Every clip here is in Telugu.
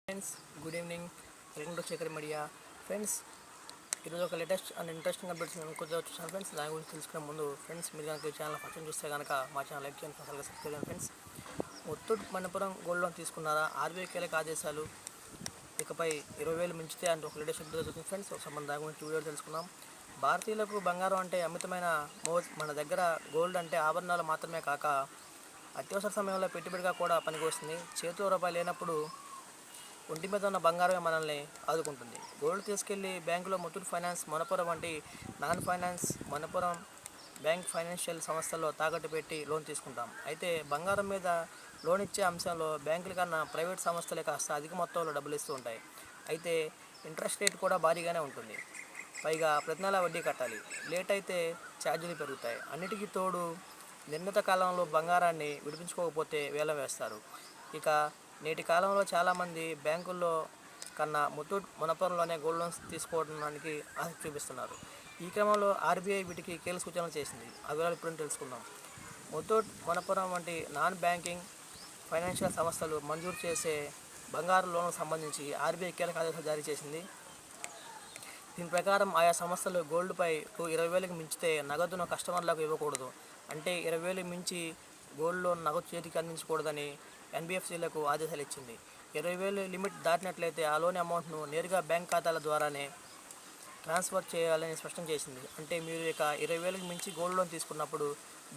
Friends, good evening. Welcome to Shekhar media. Friends, ఈరోజు ఒక లేటెస్ట్ అండ్ ఇంట్రెస్టింగ్ అప్డేట్స్ నేను కొద్దిగా చూసాను ఫ్రెండ్స్. దాని గురించి తెలుసుకునే ముందు ఫ్రెండ్స్, మీరు కనుక ఈ ఛానల్ ఫస్ట్ చూస్తే కనుక మా ఛానల్ లైక్ చేయండి, ఫస్ట్ సబ్స్క్రైబ్ చేయండి. Friends, Muthoot Manappuram gold loan తీసుకున్నారా? ఆర్బీఐ కీలక ఆదేశాలు ఇకపై 20,000 మించితే అంటూ ఒక లేటెస్ట్ అప్డేట్ జరుగుతుంది ఫ్రెండ్స్. ఒకసారి మన దాని గురించి వీడియో తెలుసుకుందాం. భారతీయులకు బంగారం అంటే అమితమైన మోజ్. మన దగ్గర గోల్డ్ అంటే ఆభరణాలు మాత్రమే కాక అత్యవసర సమయంలో పెట్టుబడిగా కూడా పనికొస్తుంది. చేతిలో రూపాయలు లేనప్పుడు ఒంటి మీద ఉన్న బంగారమే మనల్ని ఆదుకుంటుంది. గోల్డ్ తీసుకెళ్లి బ్యాంకులో ముత్తూట్ ఫైనాన్స్, మనపురం వంటి non finance Manappuram bank financial సంస్థల్లో తాకట్టు పెట్టి లోన్ తీసుకుంటాం. అయితే బంగారం మీద లోన్ ఇచ్చే అంశంలో బ్యాంకుల కన్నా ప్రైవేట్ సంస్థలే కాస్త అధిక మొత్తంలో డబ్బులు ఇస్తూ ఉంటాయి. అయితే ఇంట్రెస్ట్ రేట్ కూడా భారీగానే ఉంటుంది. పైగా ప్రతి నెల వడ్డీ కట్టాలి. లేట్ అయితే ఛార్జీలు పెరుగుతాయి. అన్నిటికీ తోడు నిర్ణీత కాలంలో బంగారాన్ని విడిపించుకోకపోతే వేలం వేస్తారు. ఇక నేటి కాలంలో చాలామంది బ్యాంకుల్లో కన్నా ముత్తూట్ మనపురంలోనే గోల్డ్ లోన్స్ తీసుకోవడానికి ఆసక్తి చూపిస్తున్నారు. ఈ క్రమంలో ఆర్బీఐ వీటికి కీలక సూచనలు చేసింది. ఆ వివరాలు ఇప్పుడు తెలుసుకుందాం. ముత్తూట్ మనపురం వంటి నాన్ బ్యాంకింగ్ ఫైనాన్షియల్ సంస్థలు మంజూరు చేసే బంగారు లోన్లకు సంబంధించి ఆర్బీఐ కీలక ఆదేశాలు జారీ చేసింది. దీని ప్రకారం ఆయా సంస్థలు గోల్డ్పై 20,000కి మించితే నగదును కస్టమర్లకు ఇవ్వకూడదు. అంటే 20,000 మించి గోల్డ్ లోన్ నగదు చేతికి అందించకూడదని ఎన్బీఎఫ్సీలకు ఆదేశాలు ఇచ్చింది. 20,000 లిమిట్ దాటినట్లయితే ఆ లోన్ అమౌంట్ను నేరుగా బ్యాంక్ ఖాతాల ద్వారానే ట్రాన్స్ఫర్ చేయాలని స్పష్టం చేసింది. అంటే మీరు ఇక 20,000కి మించి గోల్డ్ లోన్ తీసుకున్నప్పుడు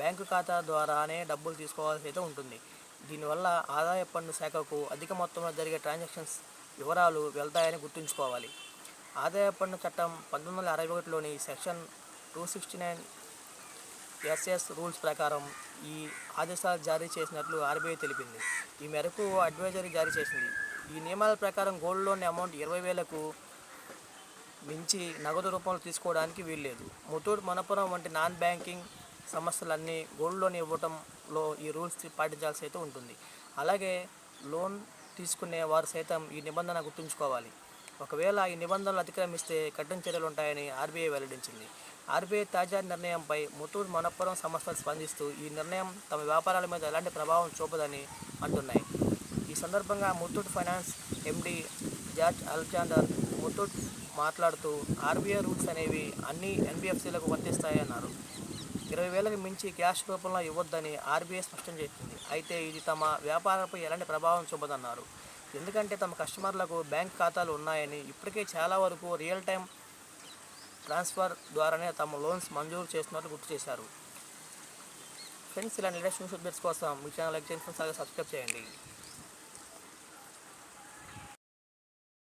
బ్యాంకు ఖాతా ద్వారానే డబ్బులు తీసుకోవాల్సి అయితే ఉంటుంది. దీనివల్ల ఆదాయ పన్ను శాఖకు అధిక మొత్తంలో జరిగే ట్రాన్సాక్షన్స్ వివరాలు వెళ్తాయని గుర్తుంచుకోవాలి. ఆదాయ పన్ను చట్టం 1961లోని సెక్షన్ 269 ఎస్ఎస్ రూల్స్ ప్రకారం ఈ ఆదేశాలు జారీ చేసినట్లు ఆర్బీఐ తెలిపింది. ఈ మేరకు అడ్వైజరీ జారీ చేసింది. ఈ నియమాల ప్రకారం గోల్డ్ లోన్ అమౌంట్ 20,000కు మించి నగదు రూపంలో తీసుకోవడానికి వీల్లేదు. ముత్తూట్ మనపురం వంటి నాన్ బ్యాంకింగ్ సంస్థలన్నీ గోల్డ్ లోన్ ఇవ్వడంలో ఈ రూల్స్ పాటించాల్సి అయితే ఉంటుంది. అలాగే లోన్ తీసుకునే వారు సైతం ఈ నిబంధన గుర్తుంచుకోవాలి. ఒకవేళ ఈ నిబంధనలు అతిక్రమిస్తే కఠిన చర్యలు ఉంటాయని ఆర్బీఐ వెల్లడించింది. ఆర్బీఐ తాజా నిర్ణయంపై ముత్తూట్ మనపురం సంస్థలు స్పందిస్తూ ఈ నిర్ణయం తమ వ్యాపారాల మీద ఎలాంటి ప్రభావం చూపదని అంటున్నాయి. ఈ సందర్భంగా Muthoot finance MD George Alexander Muthoot మాట్లాడుతూ ఆర్బీఐ రూల్స్ అనేవి అన్ని ఎన్బీఎఫ్సీలకు వర్తిస్తాయన్నారు. 20,000కి మించి క్యాష్ రూపంలో ఇవ్వొద్దని ఆర్బీఐ స్పష్టం చేసింది. అయితే ఇది తమ వ్యాపారాలపై ఎలాంటి ప్రభావం చూపదన్నారు. ఎందుకంటే తమ కస్టమర్లకు బ్యాంక్ ఖాతాలు ఉన్నాయని, ఇప్పటికే చాలా వరకు రియల్ టైం ట్రాన్స్ఫర్ ద్వారానే తమ లోన్స్ మంజూరు చేస్తున్నట్లు గుర్తు చేశారు. ఫ్రెండ్స్, ఇలాంటి లేటెస్ట్ న్యూస్ అప్డేట్స్ కోసం మీ ఛానల్ లైక్ చేయండి, సబ్స్క్రైబ్ చేయండి.